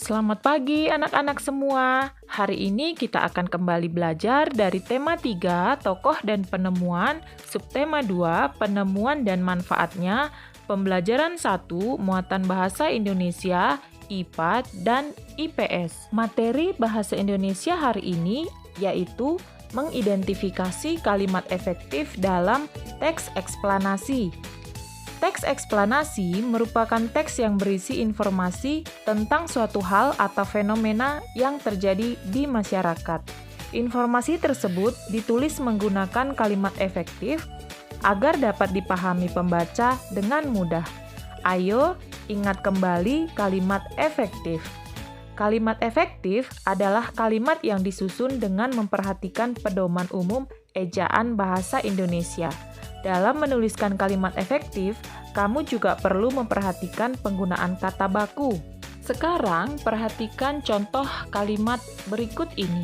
Selamat pagi anak-anak semua. Hari ini kita akan kembali belajar dari tema 3, tokoh dan penemuan, subtema 2, penemuan dan manfaatnya, pembelajaran 1, muatan bahasa Indonesia, IPA dan IPS. Materi bahasa Indonesia hari ini yaitu mengidentifikasi kalimat efektif dalam teks eksplanasi. Teks eksplanasi merupakan teks yang berisi informasi tentang suatu hal atau fenomena yang terjadi di masyarakat. Informasi tersebut ditulis menggunakan kalimat efektif agar dapat dipahami pembaca dengan mudah. Ayo, ingat kembali kalimat efektif. Kalimat efektif adalah kalimat yang disusun dengan memperhatikan pedoman umum ejaan bahasa Indonesia. Dalam menuliskan kalimat efektif, kamu juga perlu memperhatikan penggunaan kata baku. Sekarang, perhatikan contoh kalimat berikut ini.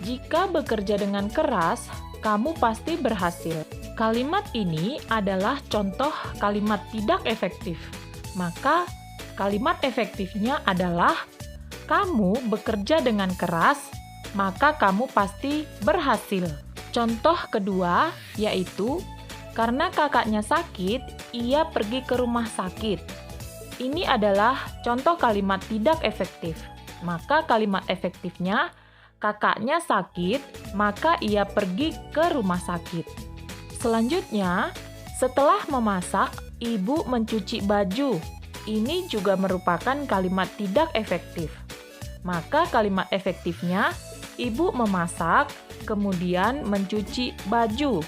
Jika bekerja dengan keras, kamu pasti berhasil. Kalimat ini adalah contoh kalimat tidak efektif. Maka, kalimat efektifnya adalah kamu bekerja dengan keras, maka kamu pasti berhasil. Contoh kedua yaitu karena kakaknya sakit, ia pergi ke rumah sakit. Ini adalah contoh kalimat tidak efektif. Maka kalimat efektifnya, kakaknya sakit, maka ia pergi ke rumah sakit. Selanjutnya, setelah memasak, ibu mencuci baju. Ini juga merupakan kalimat tidak efektif. Maka kalimat efektifnya, ibu memasak, kemudian mencuci baju.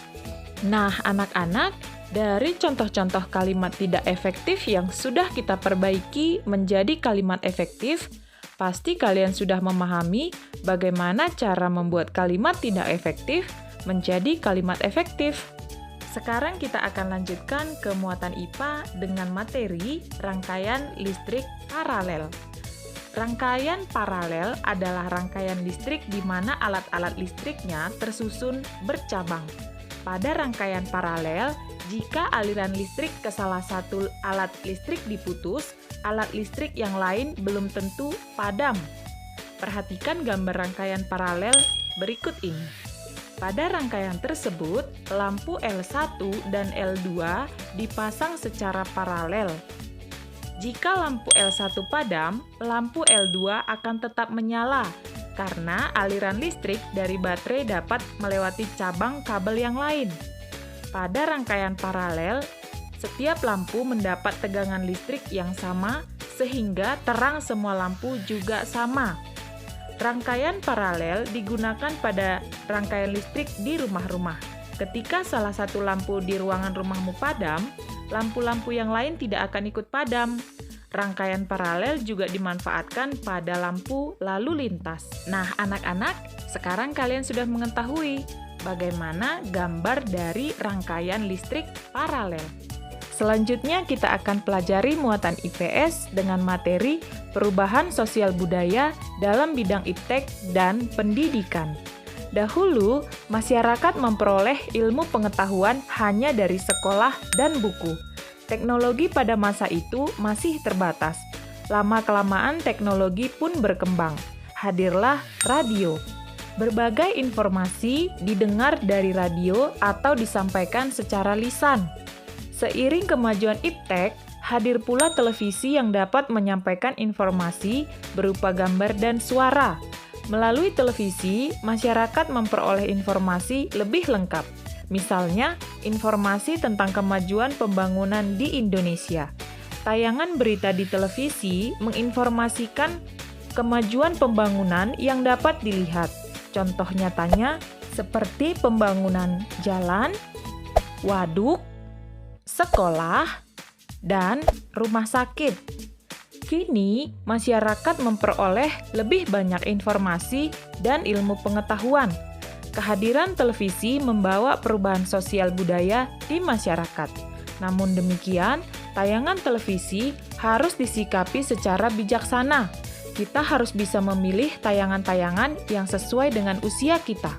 Nah, anak-anak, dari contoh-contoh kalimat tidak efektif yang sudah kita perbaiki menjadi kalimat efektif, pasti kalian sudah memahami bagaimana cara membuat kalimat tidak efektif menjadi kalimat efektif. Sekarang kita akan lanjutkan ke muatan IPA dengan materi rangkaian listrik paralel. Rangkaian paralel adalah rangkaian listrik di mana alat-alat listriknya tersusun bercabang. Pada rangkaian paralel, jika aliran listrik ke salah satu alat listrik diputus, alat listrik yang lain belum tentu padam. Perhatikan gambar rangkaian paralel berikut ini. Pada rangkaian tersebut, lampu L1 dan L2 dipasang secara paralel. Jika lampu L1 padam, lampu L2 akan tetap menyala, karena aliran listrik dari baterai dapat melewati cabang kabel yang lain. Pada rangkaian paralel, setiap lampu mendapat tegangan listrik yang sama sehingga terang semua lampu juga sama. Rangkaian paralel digunakan pada rangkaian listrik di rumah-rumah. Ketika salah satu lampu di ruangan rumahmu padam, lampu-lampu yang lain tidak akan ikut padam. Rangkaian paralel juga dimanfaatkan pada lampu lalu lintas. Nah, anak-anak, sekarang kalian sudah mengetahui bagaimana gambar dari rangkaian listrik paralel. Selanjutnya kita akan pelajari muatan IPS dengan materi perubahan sosial budaya dalam bidang iptek dan pendidikan. Dahulu, masyarakat memperoleh ilmu pengetahuan hanya dari sekolah dan buku. Teknologi pada masa itu masih terbatas. Lama-kelamaan teknologi pun berkembang. Hadirlah radio. Berbagai informasi didengar dari radio atau disampaikan secara lisan. Seiring kemajuan iptek, hadir pula televisi yang dapat menyampaikan informasi berupa gambar dan suara. Melalui televisi, masyarakat memperoleh informasi lebih lengkap. Misalnya, informasi tentang kemajuan pembangunan di Indonesia. Tayangan berita di televisi menginformasikan kemajuan pembangunan yang dapat dilihat. Contoh nyatanya seperti pembangunan jalan, waduk, sekolah, dan rumah sakit. Kini, masyarakat memperoleh lebih banyak informasi dan ilmu pengetahuan. Kehadiran televisi membawa perubahan sosial budaya di masyarakat. Namun demikian, tayangan televisi harus disikapi secara bijaksana. Kita harus bisa memilih tayangan-tayangan yang sesuai dengan usia kita.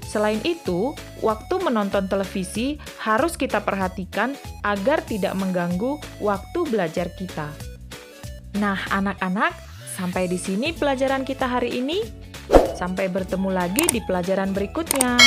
Selain itu, waktu menonton televisi harus kita perhatikan agar tidak mengganggu waktu belajar kita. Nah, anak-anak, Sampai di sini pelajaran kita hari ini. Sampai bertemu lagi di pelajaran berikutnya.